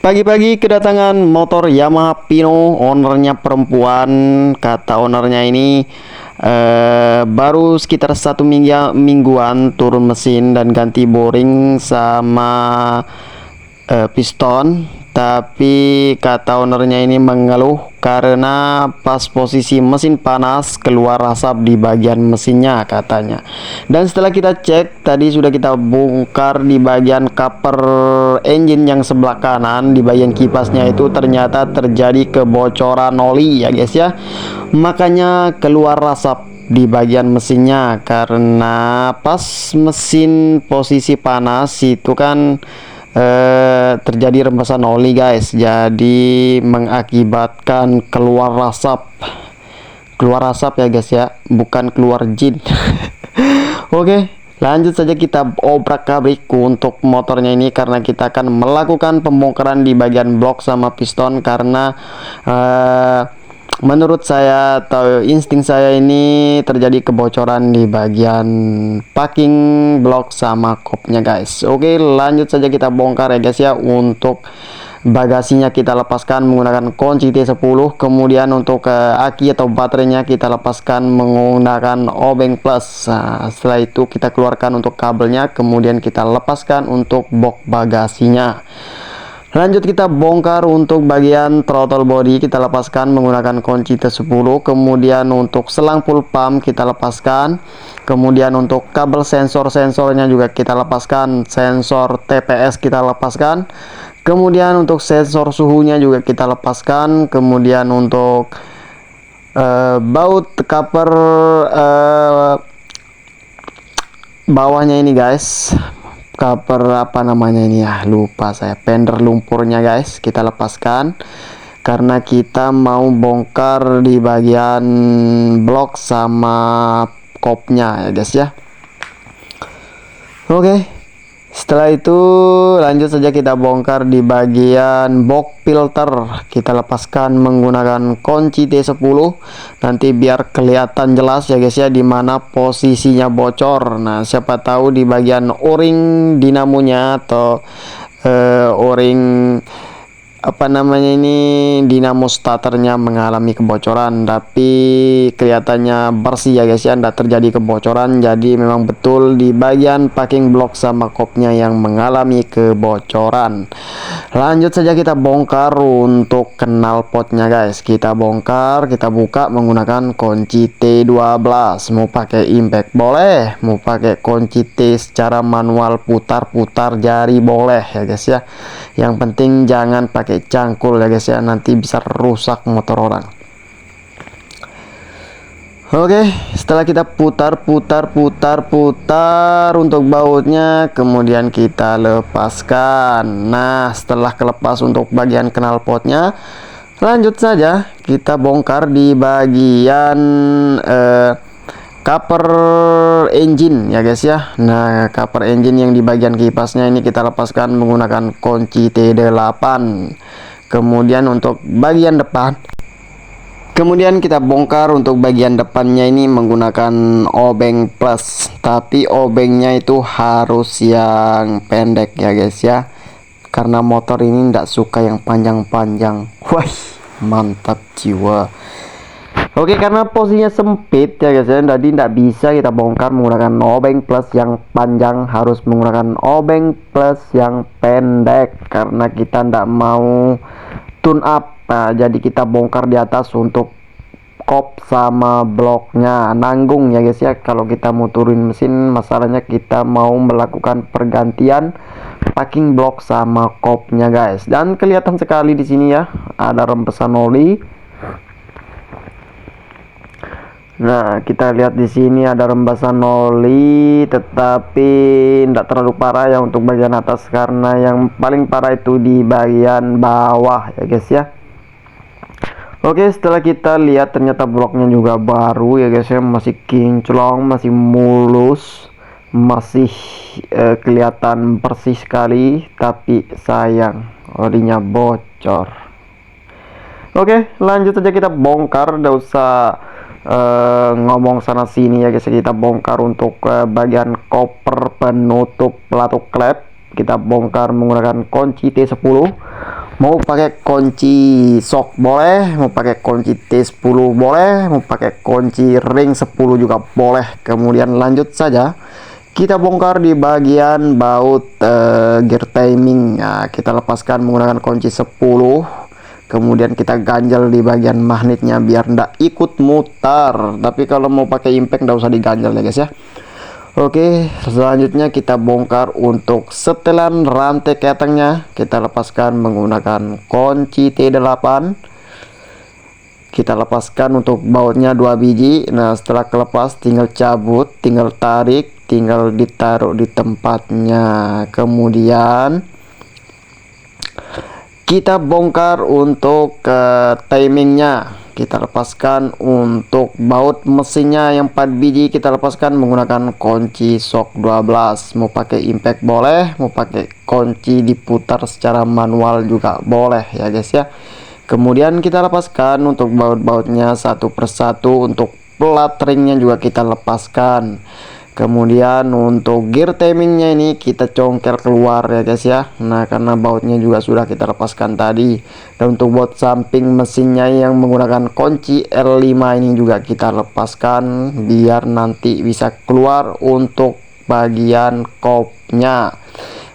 Pagi-pagi kedatangan motor Yamaha Pino, ownernya perempuan. Kata ownernya ini baru sekitar mingguan turun mesin dan ganti boring sama piston. Tapi kata ownernya ini mengeluh karena pas posisi mesin panas keluar asap di bagian mesinnya katanya. Dan setelah kita cek tadi sudah kita bongkar di bagian cover engine yang sebelah kanan, di bagian kipasnya itu ternyata terjadi kebocoran oli ya guys ya. Makanya keluar asap di bagian mesinnya karena pas mesin posisi panas itu kan terjadi rembesan oli guys, jadi mengakibatkan keluar asap ya guys ya, bukan keluar jin. Oke, lanjut saja kita obrak-abrik untuk motornya ini karena kita akan melakukan pembongkaran di bagian blok sama piston karena menurut saya atau insting saya ini terjadi kebocoran di bagian packing block sama kopnya guys. Oke, lanjut saja kita bongkar ya guys ya. Untuk bagasinya kita lepaskan menggunakan kunci T10, kemudian untuk aki atau baterainya kita lepaskan menggunakan obeng plus. Nah, setelah itu kita keluarkan untuk kabelnya, kemudian kita lepaskan untuk box bagasinya. Lanjut kita bongkar untuk bagian throttle body, kita lepaskan menggunakan kunci T10, kemudian untuk selang full pump kita lepaskan, kemudian untuk kabel sensornya juga kita lepaskan, sensor TPS kita lepaskan, kemudian untuk sensor suhunya juga kita lepaskan, kemudian untuk baut cover bawahnya ini guys, cover apa namanya ini ya, lupa saya, fender lumpurnya guys, kita lepaskan karena kita mau bongkar di bagian blok sama kopnya ya guys ya. Oke, setelah itu lanjut saja kita bongkar di bagian box filter, kita lepaskan menggunakan kunci T10 nanti biar kelihatan jelas ya guys ya di mana posisinya bocor. Nah, siapa tahu di bagian o-ring dinamonya atau o-ring apa namanya ini, dinamo starternya mengalami kebocoran, tapi kelihatannya bersih ya guys ya, tidak terjadi kebocoran. Jadi memang betul di bagian packing block sama kopnya yang mengalami kebocoran. Lanjut saja kita bongkar untuk knalpotnya guys, kita bongkar, kita buka menggunakan kunci T12. Mau pakai impact boleh, mau pakai kunci T secara manual putar-putar jari boleh ya guys ya. Yang penting jangan pakai cangkul ya guys ya, nanti bisa rusak motor orang. Oke, setelah kita putar untuk bautnya, kemudian kita lepaskan. Nah, setelah kelepas untuk bagian knalpotnya, lanjut saja kita bongkar di bagian cover engine ya guys ya. Nah, cover engine yang di bagian kipasnya ini kita lepaskan menggunakan kunci T8. Kemudian untuk bagian depan, kemudian kita bongkar untuk bagian depannya ini menggunakan obeng plus, tapi obengnya itu harus yang pendek ya guys ya, karena motor ini tidak suka yang panjang-panjang. Wah, mantap jiwa. Oke, karena posisinya sempit ya guys ya, jadi tidak bisa kita bongkar menggunakan obeng plus yang panjang, harus menggunakan obeng plus yang pendek karena kita tidak mau tune up. Nah, jadi kita bongkar di atas untuk kop sama bloknya, nanggung ya guys ya. Kalau kita mau turun mesin, masalahnya kita mau melakukan pergantian packing block sama kopnya guys. Dan kelihatan sekali di sini ya, ada rembesan oli. Nah, kita lihat di sini ada rembesan oli, tetapi tidak terlalu parah ya untuk bagian atas, karena yang paling parah itu di bagian bawah ya guys ya. Oke, setelah kita lihat ternyata bloknya juga baru ya guys ya, masih kinclong, masih mulus, masih kelihatan bersih sekali, tapi sayang olinya bocor. Oke, lanjut saja kita bongkar, tidak usah ngomong sana sini ya guys. Kita bongkar untuk bagian koper penutup pelatuk klep, kita bongkar menggunakan kunci T10. Mau pakai kunci sok boleh, mau pakai kunci T10 boleh, mau pakai kunci ring 10 juga boleh. Kemudian lanjut saja, kita bongkar di bagian baut gear timing. Nah, kita lepaskan menggunakan kunci 10. Kemudian kita ganjel di bagian magnetnya biar ndak ikut mutar. Tapi kalau mau pakai impact ndak usah diganjel ya guys ya. Oke, selanjutnya kita bongkar untuk setelan rantai ketengnya. Kita lepaskan menggunakan kunci T8. Kita lepaskan untuk bautnya 2 biji. Nah, setelah kelepas tinggal cabut, tinggal tarik, tinggal ditaruh di tempatnya. Kemudian kita bongkar untuk timingnya. Kita lepaskan untuk baut mesinnya yang 4 biji, kita lepaskan menggunakan kunci shock 12. Mau pakai impact boleh, mau pakai kunci diputar secara manual juga boleh ya guys ya. Kemudian kita lepaskan untuk baut-bautnya satu persatu. Untuk plat ringnya juga kita lepaskan. Kemudian untuk gear timingnya ini kita congkel keluar ya guys ya. Nah, karena bautnya juga sudah kita lepaskan tadi. Dan untuk baut samping mesinnya yang menggunakan kunci L5 ini juga kita lepaskan biar nanti bisa keluar untuk bagian kopnya.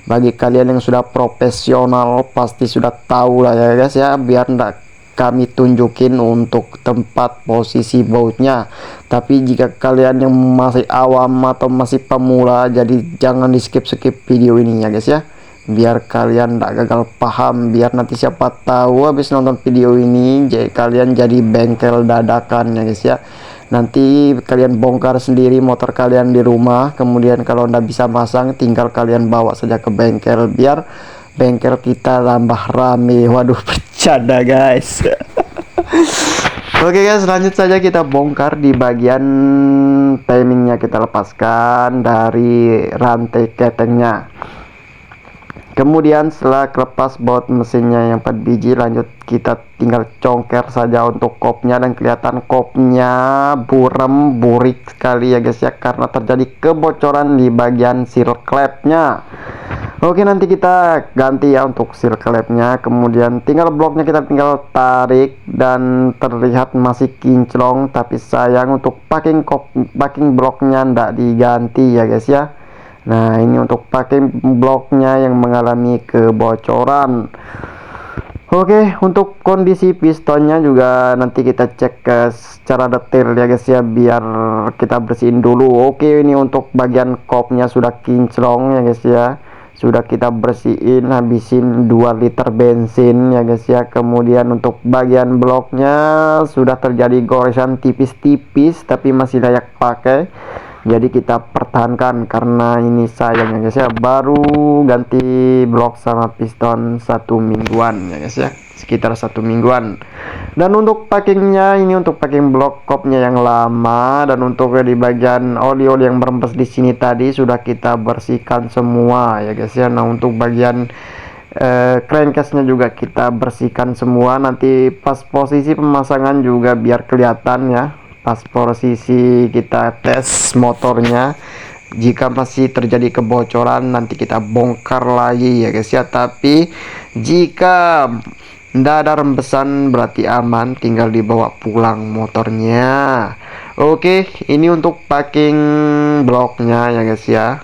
Bagi kalian yang sudah profesional pasti sudah tahu lah ya guys ya, biar enggak kami tunjukin untuk tempat posisi bautnya. Tapi jika kalian yang masih awam atau masih pemula, jadi jangan di skip video ini ya guys ya, biar kalian tidak gagal paham. Biar nanti siapa tahu habis nonton video ini kalian jadi bengkel dadakan ya guys ya. Nanti kalian bongkar sendiri motor kalian di rumah. Kemudian kalau ndak bisa masang, tinggal kalian bawa saja ke bengkel biar bengkel kita tambah rame. Waduh, bercanda guys. Oke guys, lanjut saja kita bongkar di bagian timingnya. Kita lepaskan dari rantai ketengnya. Kemudian setelah kelepas baut mesinnya yang 4 biji, lanjut kita tinggal congker saja untuk kopnya. Dan kelihatan kopnya buram burik sekali ya guys ya, karena terjadi kebocoran di bagian seal clapnya. Oke, nanti kita ganti ya untuk seal clapnya. Kemudian tinggal bloknya kita tinggal tarik dan terlihat masih kinclong, tapi sayang untuk packing bloknya ndak diganti ya guys ya. Nah, ini untuk packing bloknya yang mengalami kebocoran. Oke, untuk kondisi pistonnya juga nanti kita cek secara detail ya guys ya, biar kita bersihin dulu. Oke, ini untuk bagian kopnya sudah kinclong ya guys ya, sudah kita bersihin, habisin 2 liter bensin ya guys ya. Kemudian untuk bagian bloknya sudah terjadi goresan tipis-tipis tapi masih layak pakai, jadi kita pertahankan karena ini sayang ya guys ya, baru ganti blok sama piston 1 mingguan ya guys ya, sekitar 1 mingguan. Dan untuk packingnya ini untuk packing blok kopnya yang lama. Dan untuk di bagian oli-oli yang berempes di sini tadi sudah kita bersihkan semua ya guys ya. Nah, untuk bagian crankcase-nya juga kita bersihkan semua. Nanti pas posisi pemasangan juga biar kelihatan ya, pas posisi kita tes motornya. Jika masih terjadi kebocoran nanti kita bongkar lagi ya guys ya. Tapi jika ndak ada rembesan berarti aman, tinggal dibawa pulang motornya. Oke, ini untuk packing bloknya ya guys ya.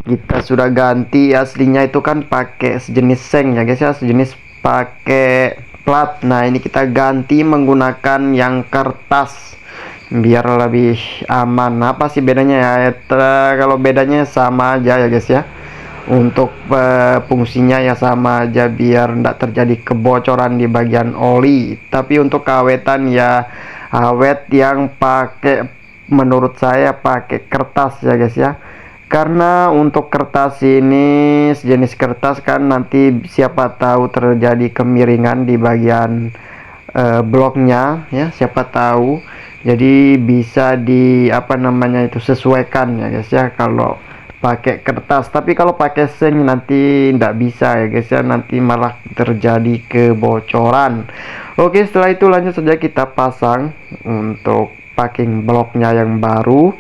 Kita sudah ganti, aslinya itu kan pakai sejenis seng ya guys ya, sejenis pakai plat. Nah, ini kita ganti menggunakan yang kertas biar lebih aman. Apa sih bedanya ya? Kalau bedanya sama aja ya guys ya. Untuk fungsinya ya sama aja, biar tidak terjadi kebocoran di bagian oli. Tapi untuk kawetan ya awet yang pakai, menurut saya pakai kertas ya guys ya. Karena untuk kertas ini sejenis kertas kan, nanti siapa tahu terjadi kemiringan di bagian bloknya ya, siapa tahu. Jadi bisa di apa namanya itu, sesuaikan ya guys ya kalau pakai kertas. Tapi kalau pakai seng nanti tidak bisa ya guys ya, nanti malah terjadi kebocoran. Oke, setelah itu lanjut saja kita pasang untuk packing bloknya yang baru.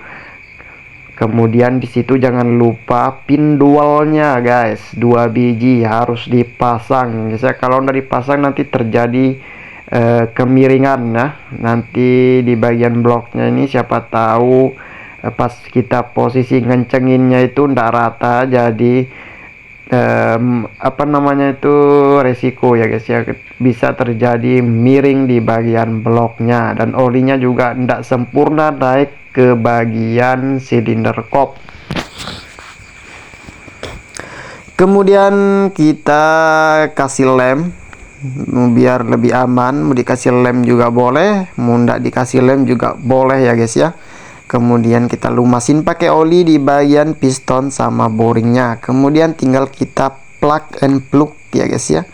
Kemudian di situ jangan lupa pin dualnya guys, 2 biji harus dipasang guys ya. Kalau udah dipasang nanti terjadi kemiringan ya. Nanti di bagian bloknya ini siapa tahu pas kita posisi ngencenginnya itu ndak rata, jadi apa namanya itu resiko ya guys ya, bisa terjadi miring di bagian bloknya, dan olinya juga ndak sempurna naik ke bagian silinder kop. Kemudian kita kasih lem biar lebih aman. Mau dikasih lem juga boleh, mau ndak dikasih lem juga boleh ya guys ya. Kemudian kita lumasin pakai oli di bagian piston sama boringnya. Kemudian tinggal kita plug and plug ya guys ya.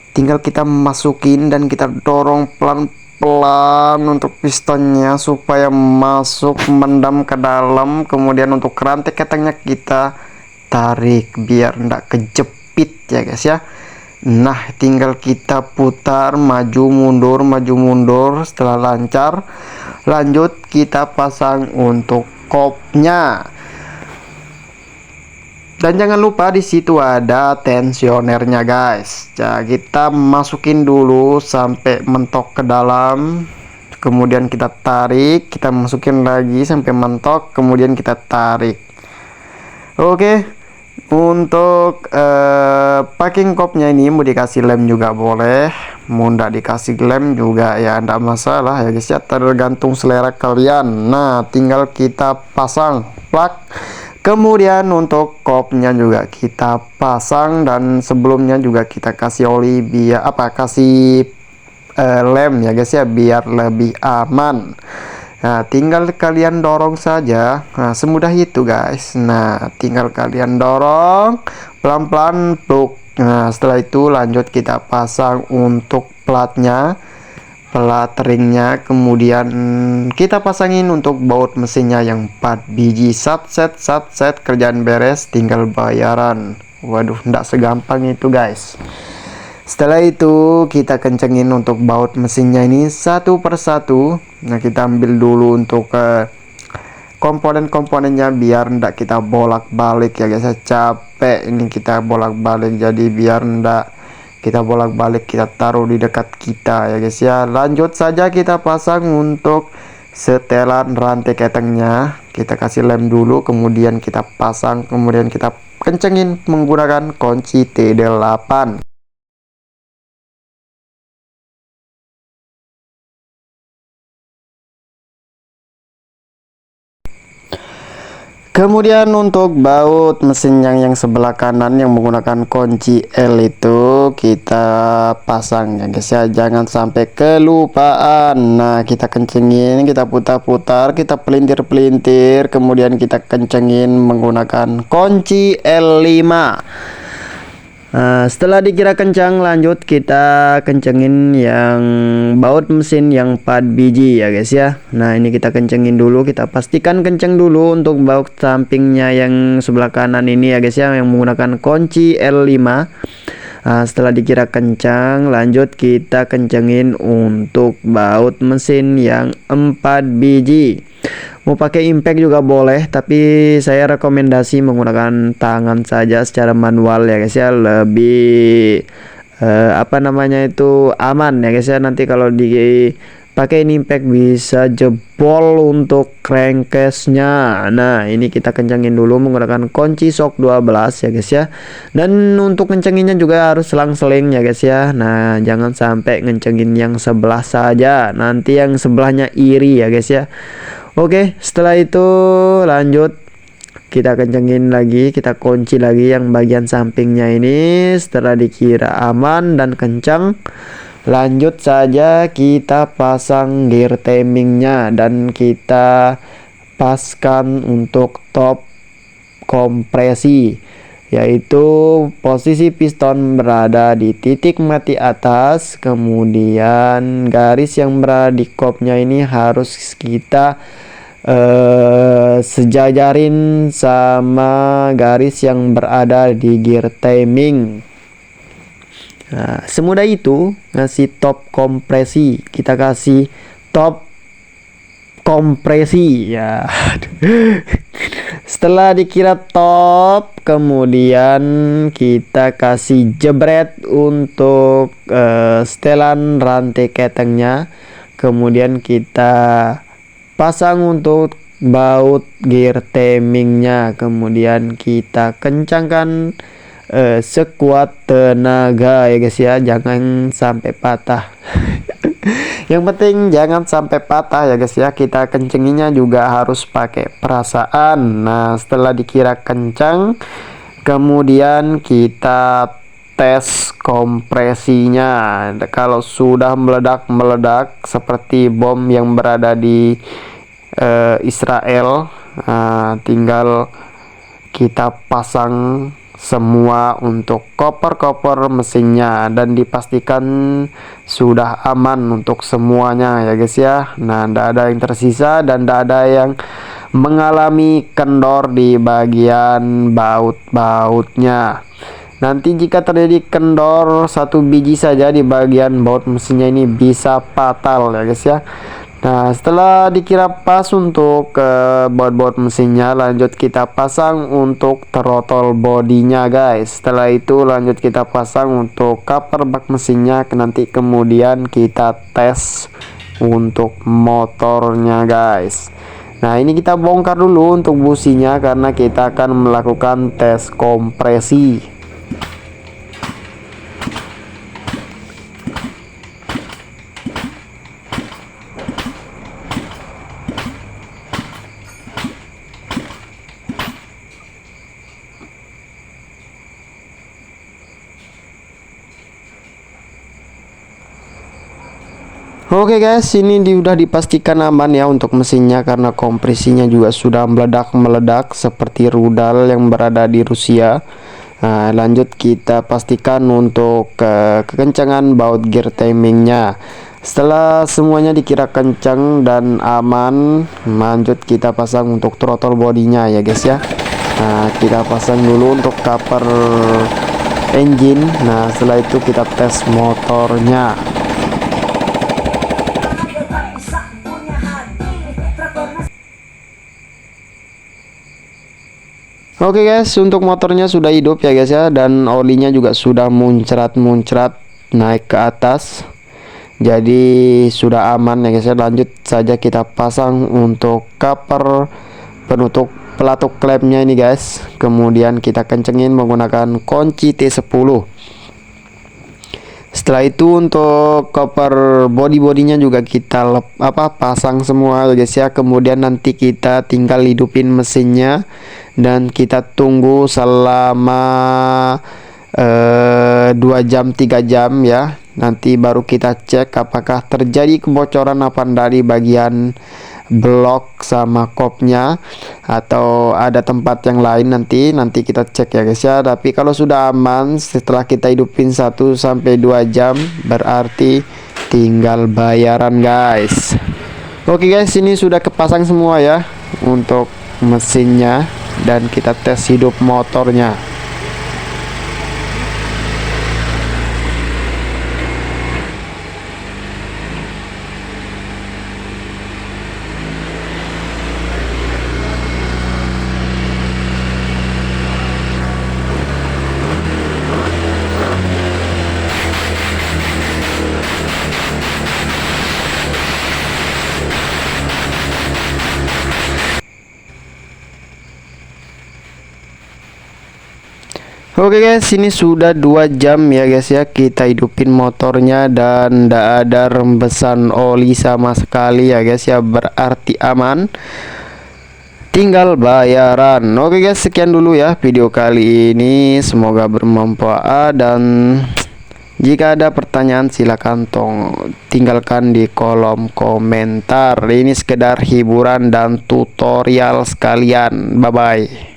Tinggal kita masukin dan kita dorong pelan-pelan untuk pistonnya supaya masuk mendam ke dalam. Kemudian untuk rantai ketengnya kita tarik biar ndak kejepit ya guys ya. Nah, tinggal kita putar maju mundur. Setelah lancar, lanjut kita pasang untuk kopnya. Dan jangan lupa di situ ada tensionernya guys. Jadi kita masukin dulu sampai mentok ke dalam. Kemudian kita tarik, kita masukin lagi sampai mentok, kemudian kita tarik. Oke. Untuk packing kopnya ini mau dikasih lem juga boleh, mau ndak dikasih lem juga ya ndak masalah ya guys ya, tergantung selera kalian. Nah, tinggal kita pasang plug. Kemudian untuk kopnya juga kita pasang, dan sebelumnya juga kita kasih oli biar kasih lem ya guys ya, biar lebih aman. Nah, tinggal kalian dorong saja. Nah, semudah itu guys. Nah, tinggal kalian dorong pelan-pelan plug. Nah, setelah itu lanjut kita pasang untuk platnya, plat ringnya. Kemudian kita pasangin untuk baut mesinnya yang 4 biji. Sat set kerjaan beres, tinggal bayaran. Waduh, ndak segampang itu guys. Setelah itu kita kencengin untuk baut mesinnya ini satu persatu. Nah, kita ambil dulu untuk komponen-komponennya biar ndak kita bolak-balik ya guys. Capek ini kita bolak-balik, jadi biar ndak kita bolak-balik, kita taruh di dekat kita ya guys ya. Lanjut saja kita pasang untuk setelan rantai ketengnya. Kita kasih lem dulu, kemudian kita pasang, kemudian kita kencengin menggunakan kunci T8. Kemudian untuk baut mesin yang sebelah kanan yang menggunakan kunci L itu kita pasang ya guys ya, jangan sampai kelupaan. Nah, kita kencengin, kita putar-putar, kita pelintir-pelintir, kemudian kita kencengin menggunakan kunci L5. Nah, setelah dikira kencang, lanjut kita kencengin yang baut mesin yang 4 biji ya guys ya. Nah, ini kita kencengin dulu, kita pastikan kenceng dulu untuk baut sampingnya yang sebelah kanan ini ya guys ya, yang menggunakan kunci L5. Nah, setelah dikira kencang, lanjut kita kencengin untuk baut mesin yang 4 biji. Mau pakai impact juga boleh, tapi saya rekomendasi menggunakan tangan saja secara manual ya guys ya, lebih apa namanya itu aman ya guys ya. Nanti kalau dipakai impact bisa jebol untuk crankcase-nya. Nah, ini kita kencangin dulu menggunakan kunci shock 12 ya guys ya. Dan untuk kencenginnya juga harus selang-seling ya guys ya. Nah, jangan sampai ngencengin yang sebelah saja, nanti yang sebelahnya iri ya guys ya. Oke, setelah itu lanjut kita kencengin lagi, kita kunci lagi yang bagian sampingnya ini. Setelah dikira aman dan kencang, lanjut saja kita pasang gear timingnya dan kita paskan untuk top kompresi, yaitu posisi piston berada di titik mati atas, kemudian garis yang berada di kopnya ini harus kita sejajarin sama garis yang berada di gear timing. Nah, semudah itu ngasih top kompresi, kita kasih top kompresi ya. Setelah dikira top, kemudian kita kasih jebret untuk setelan rantai ketengnya. Kemudian kita pasang untuk baut gear timingnya. Kemudian kita kencangkan sekuat tenaga ya guys ya, jangan sampai patah. Yang penting jangan sampai patah ya guys ya. Kita kencenginya juga harus pakai perasaan. Nah, setelah dikira kencang, kemudian kita tes kompresinya. Kalau sudah meledak-meledak seperti bom yang berada di Israel, tinggal kita pasang semua untuk koper-koper mesinnya dan dipastikan sudah aman untuk semuanya ya guys ya. Nah, tidak ada yang tersisa dan tidak ada yang mengalami kendor di bagian baut-bautnya. Nanti jika terjadi kendor satu biji saja di bagian baut mesinnya, ini bisa fatal ya guys ya. Nah, setelah dikira pas untuk baut-baut mesinnya, lanjut kita pasang untuk throttle bodinya guys. Setelah itu lanjut kita pasang untuk cover bak mesinnya. Nanti kemudian kita tes untuk motornya guys. Nah, ini kita bongkar dulu untuk businya karena kita akan melakukan tes kompresi. Oke guys, ini udah dipastikan aman ya untuk mesinnya karena kompresinya juga sudah meledak-meledak seperti rudal yang berada di Rusia. Nah, lanjut kita pastikan untuk kekencangan baut gear timingnya. Setelah semuanya dikira kencang dan aman, lanjut kita pasang untuk throttle bodinya ya guys ya. Nah, kita pasang dulu untuk cover engine. Nah, setelah itu kita tes motornya. Oke guys, untuk motornya sudah hidup ya guys ya, dan olinya juga sudah muncrat-muncrat naik ke atas. Jadi sudah aman ya guys ya. Lanjut saja kita pasang untuk cover penutup pelatuk klepnya ini guys. Kemudian kita kencengin menggunakan kunci T10. Setelah itu untuk cover bodinya juga kita pasang semua ya guys ya. Kemudian nanti kita tinggal hidupin mesinnya dan kita tunggu selama 2 jam 3 jam ya. Nanti baru kita cek apakah terjadi kebocoran apa dari bagian blok sama kopnya atau ada tempat yang lain. Nanti kita cek ya guys ya. Tapi kalau sudah aman setelah kita hidupin 1 sampai 2 jam, berarti tinggal bayaran guys. Oke guys, ini sudah kepasang semua ya untuk mesinnya dan kita tes hidup motornya. Oke guys, ini sudah 2 jam ya guys ya kita hidupin motornya dan tidak ada rembesan oli sama sekali ya guys ya, berarti aman. Tinggal bayaran. Oke guys, sekian dulu ya video kali ini, semoga bermanfaat dan jika ada pertanyaan silakan tinggalkan di kolom komentar. Ini sekedar hiburan dan tutorial sekalian. Bye bye.